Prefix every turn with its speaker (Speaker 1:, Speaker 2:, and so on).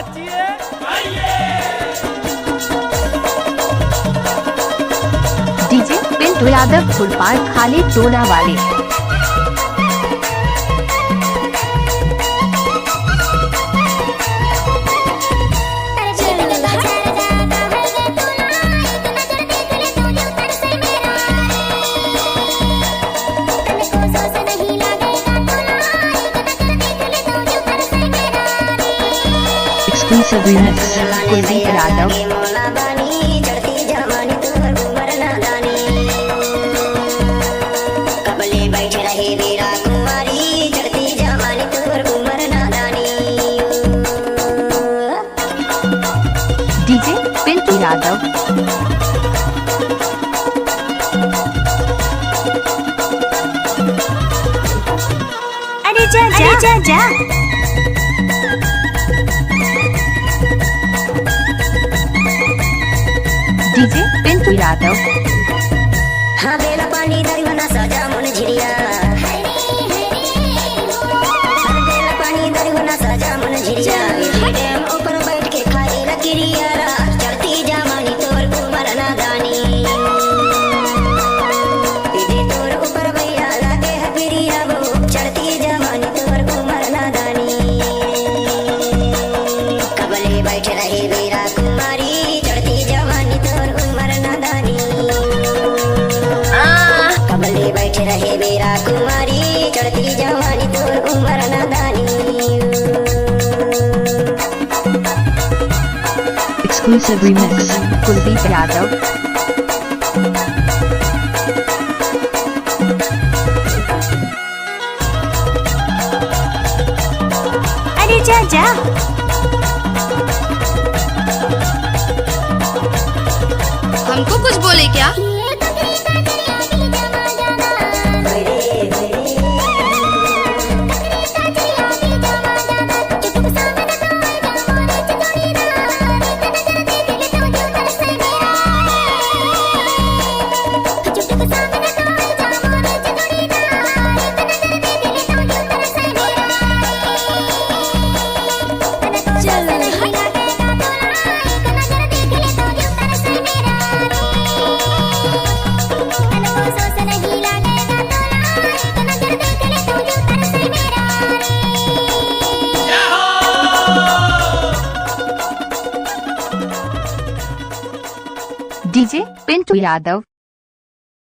Speaker 1: नचिए
Speaker 2: DJ Pintu Yadav फुलपार खाली टोला वाले। Exclusive remix Kuldeep Yadav. DJ Pintu Yadav.
Speaker 3: अरे जा जा जा जा
Speaker 2: डीजे पिंटू यादव।
Speaker 4: हाँ बेला पानी दरिवना सजा मन झिरिया बेला पानी दरिवना सजा मन झिरिया डैम ऊपर बैठ के खाए लकीरिया चढ़ती जमानी तोर कुमार नादानी इधे तोर ऊपर भैया लागे है पिरिया वो चढ़ती जमानी तोर कुमार नादानी कबले बैठ रहे वीरा कुमारी चढ़ती जवानी तोर उमर नादानी कबले बैठ रहे वीरा कुमारी चढ़ती जवानी तोर उमर नादानी।
Speaker 2: Exclusive remix Kuldeep Yadav.
Speaker 3: अरे जा जा
Speaker 5: हमको कुछ बोले क्या?
Speaker 2: डीजे पिंटू यादव।